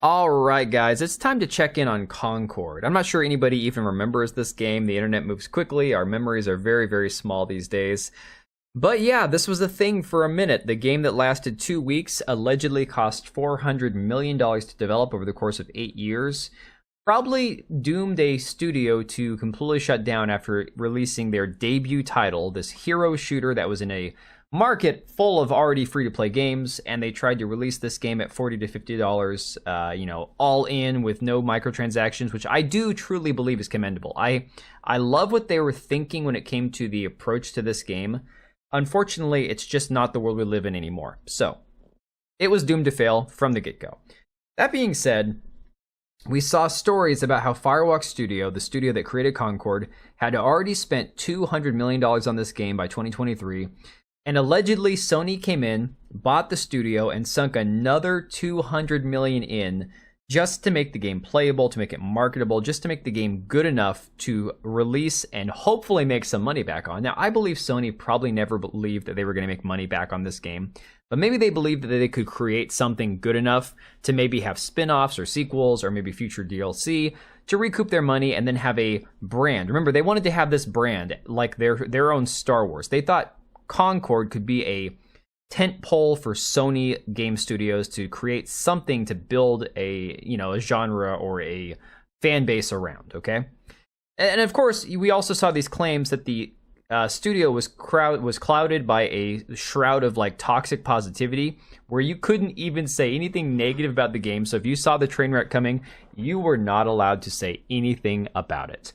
Alright guys, it's time to check in on Concord. I'm not sure anybody even remembers this game. The internet moves quickly, our memories are very small these days. But yeah, this was a thing for a minute. The game that lasted 2 weeks allegedly cost $400 million to develop over the course of 8 years. Probably doomed a studio to completely shut down after releasing their debut title, this hero shooter that was in a market full of already free-to-play games, and they tried to release this game at $40 to $50, all in with no microtransactions, which I do truly believe is commendable. I love what they were thinking when it came to the approach to this game. Unfortunately, it's just not the world we live in anymore. So, it was doomed to fail from the get-go. That being said, we saw stories about how Firewalk Studio, the studio that created Concord, had already spent $200 million on this game by 2023, and allegedly Sony came in, bought the studio, and sunk another $200 million in just to make the game playable, to make it marketable, just to make the game good enough to release and hopefully make some money back on. Now, I believe Sony probably never believed that they were going to make money back on this game, but maybe they believed that they could create something good enough to maybe have spin-offs or sequels or maybe future DLC to recoup their money and then have a brand. Remember, they wanted to have this brand like their own Star Wars. They thought Concord could be a tentpole for Sony game studios to create something to build a genre or a fan base around, okay? And of course, we also saw these claims that the studio was clouded by a shroud of like toxic positivity where you couldn't even say anything negative about the game. So if you saw the train wreck coming, you were not allowed to say anything about it.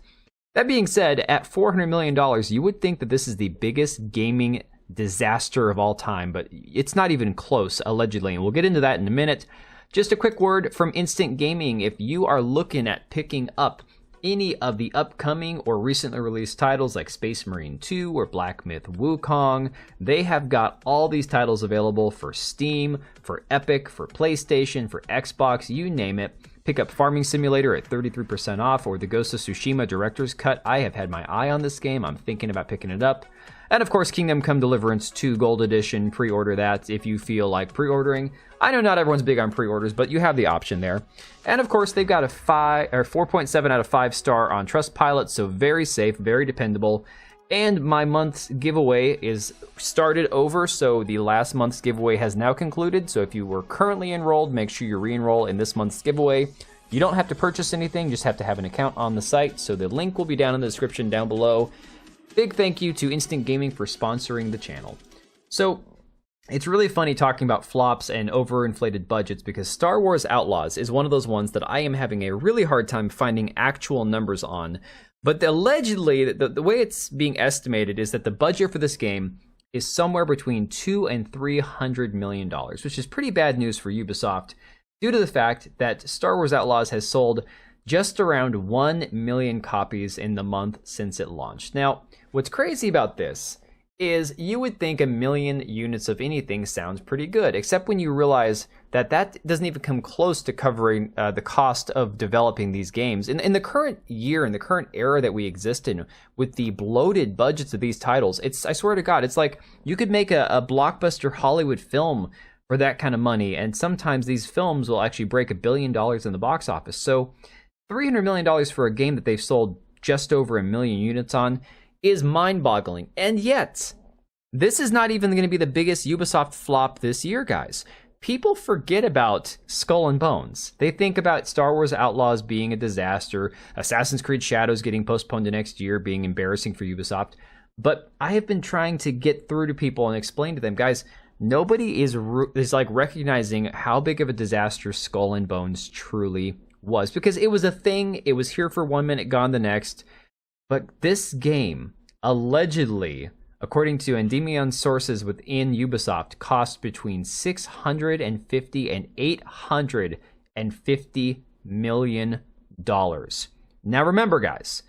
That being said, at $400 million, you would think that this is the biggest gaming disaster of all time, but it's not even close, allegedly, and we'll get into that in a minute. Just a quick word from Instant Gaming. If you are looking at picking up any of the upcoming or recently released titles like Space Marine 2 or Black Myth Wukong, they have got all these titles available for Steam, for Epic, for PlayStation, for Xbox, you name it. Pick up Farming Simulator at 33% off, or the Ghost of Tsushima Director's Cut. I have had my eye on this game. I'm thinking about picking it up. And of course, Kingdom Come Deliverance 2 Gold Edition. Pre-order that if you feel like pre-ordering. I know not everyone's big on pre-orders, but you have the option there. And of course, they've got a 4.7 out of 5 star on Trustpilot, so very safe, very dependable. And my month's giveaway is started over, so the last month's giveaway has now concluded. So if you were currently enrolled, make sure you re-enroll in this month's giveaway. You don't have to purchase anything, just have to have an account on the site. So the link will be down in the description down below. Big thank you to Instant Gaming for sponsoring the channel. So it's really funny talking about flops and overinflated budgets because Star Wars Outlaws is one of those ones that I am having a really hard time finding actual numbers on. But allegedly, the way it's being estimated is that the budget for this game is somewhere between $200 and $300 million, which is pretty bad news for Ubisoft due to the fact that Star Wars Outlaws has sold just around 1 million copies in the month since it launched. Now, what's crazy about this is you would think 1 million units of anything sounds pretty good, except when you realize that that doesn't even come close to covering the cost of developing these games. In the current year, in the current era that we exist in, with the bloated budgets of these titles, I swear to God, it's like you could make a blockbuster Hollywood film for that kind of money, and sometimes these films will actually break $1 billion in the box office. So $300 million for a game that they've sold just over 1 million units on is mind-boggling. And yet, this is not even going to be the biggest Ubisoft flop this year, guys. People forget about Skull and Bones. They think about Star Wars Outlaws being a disaster, Assassin's Creed Shadows getting postponed to next year being embarrassing for Ubisoft. But I have been trying to get through to people and explain to them, guys, nobody is like recognizing how big of a disaster Skull and Bones truly was. Because it was a thing, it was here for 1 minute, gone the next. But this game, allegedly, according to Endymion sources within Ubisoft, cost between $650 and $850 million. Now remember, guys,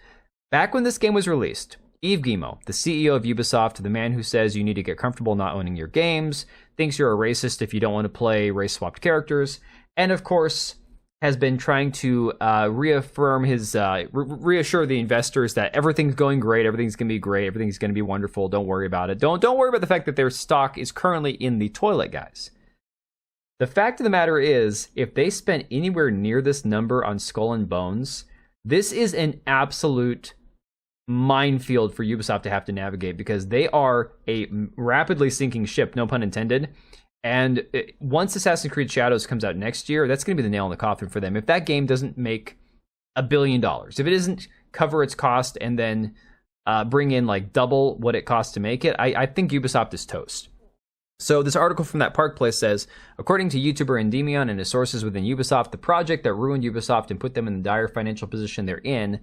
back when this game was released, Yves Guillemot, the CEO of Ubisoft, the man who says you need to get comfortable not owning your games, thinks you're a racist if you don't want to play race-swapped characters, and of course has been trying to reaffirm his, reassure the investors that everything's going great, everything's going to be great, everything's going to be wonderful, don't worry about it. Don't worry about the fact that their stock is currently in the toilet, guys. The fact of the matter is, if they spent anywhere near this number on Skull and Bones, this is an absolute minefield for Ubisoft to have to navigate, because they are a rapidly sinking ship, no pun intended. And once Assassin's Creed Shadows comes out next year, that's going to be the nail in the coffin for them. If that game doesn't make $1 billion, if it doesn't cover its cost and then bring in like double what it costs to make it, I think Ubisoft is toast. So this article from that Park Place says, according to YouTuber Endymion and his sources within Ubisoft, the project that ruined Ubisoft and put them in the dire financial position they're in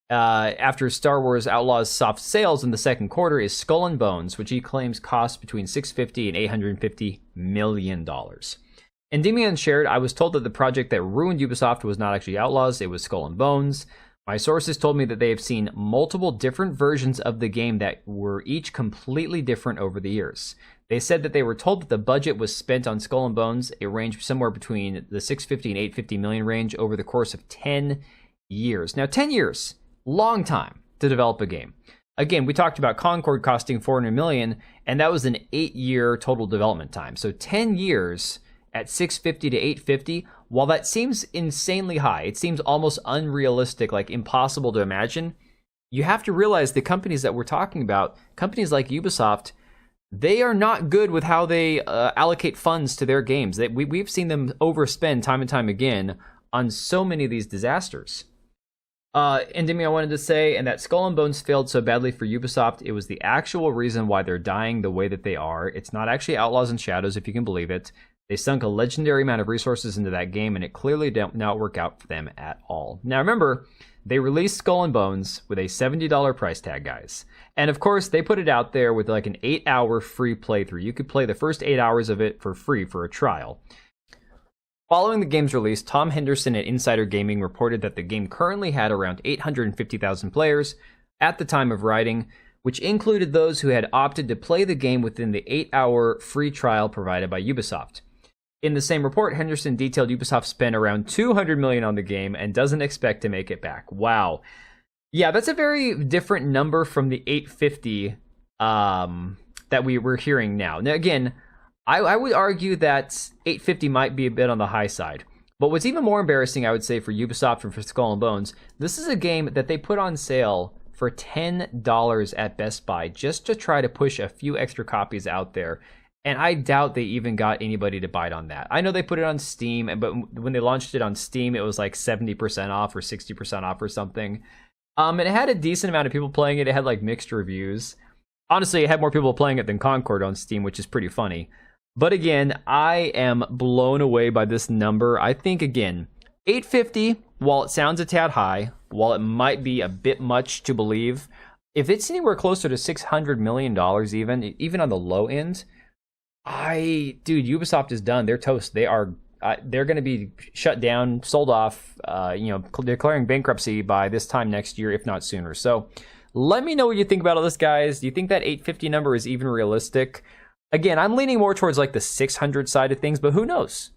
after Star Wars Outlaws soft sales in the second quarter is Skull and Bones, which he claims cost between $650 and $850 million. Endymion shared, I was told that the project that ruined Ubisoft was not actually Outlaws, it was Skull and Bones. My sources told me that they have seen multiple different versions of the game that were each completely different over the years. They said that they were told that the budget was spent on Skull and Bones. It ranged somewhere between the $650 and $850 million range over the course of 10 years. Now, 10 years, long time to develop a game. Again, we talked about Concord costing $400 million, and that was an 8-year total development time. So 10 years at $650 to $850, while that seems insanely high, it seems almost unrealistic, like impossible to imagine. You have to realize the companies that we're talking about, companies like Ubisoft, they are not good with how they allocate funds to their games. We've seen them overspend time and time again on so many of these disasters. Endymion wanted to say, and that Skull and Bones failed so badly for Ubisoft, it was the actual reason why they're dying the way that they are. It's not actually Outlaws and Shadows, if you can believe it. They sunk a legendary amount of resources into that game, and it clearly did not work out for them at all. Now remember, they released Skull and Bones with a $70 price tag, guys. And of course, they put it out there with like an 8-hour free playthrough. You could play the first 8 hours of it for free for a trial. Following the game's release, Tom Henderson at Insider Gaming reported that the game currently had around 850,000 players at the time of writing, which included those who had opted to play the game within the 8-hour free trial provided by Ubisoft. In the same report, Henderson detailed Ubisoft spent around $200 million on the game and doesn't expect to make it back. Wow. Yeah, that's a very different number from the 850 that we were hearing now. Now, again, I would argue that 850 might be a bit on the high side. But what's even more embarrassing, I would say, for Ubisoft and for Skull and Bones, this is a game that they put on sale for $10 at Best Buy just to try to push a few extra copies out there. And I doubt they even got anybody to bite on that. I know they put it on Steam, but when they launched it on Steam, it was like 70% off or 60% off or something. And it had a decent amount of people playing it. It had like mixed reviews. Honestly, it had more people playing it than Concord on Steam, which is pretty funny. But again, I am blown away by this number. I think, again, 850, while it sounds a tad high, while it might be a bit much to believe, if it's anywhere closer to $600 million even on the low end, dude, Ubisoft is done. They're toast. They're going to be shut down, sold off, declaring bankruptcy by this time next year, if not sooner. So let me know what you think about all this, guys. Do you think that 850 number is even realistic? Again, I'm leaning more towards like the 600 side of things, but who knows?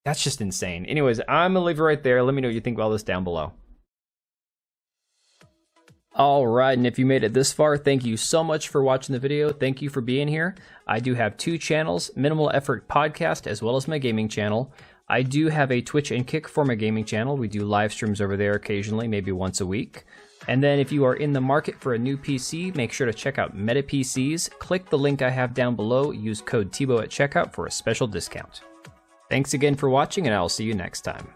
That's just insane. Anyways, I'm going to leave it right there. Let me know what you think about this down below. All right, and if you made it this far, thank you so much for watching the video. Thank you for being here. I do have 2 channels, Minimal Effort Podcast, as well as my gaming channel. I do have a Twitch and Kick for my gaming channel. We do live streams over there occasionally, maybe once a week. And then if you are in the market for a new PC, make sure to check out Meta PCs. Click the link I have down below. Use code TBO at checkout for a special discount. Thanks again for watching, and I'll see you next time.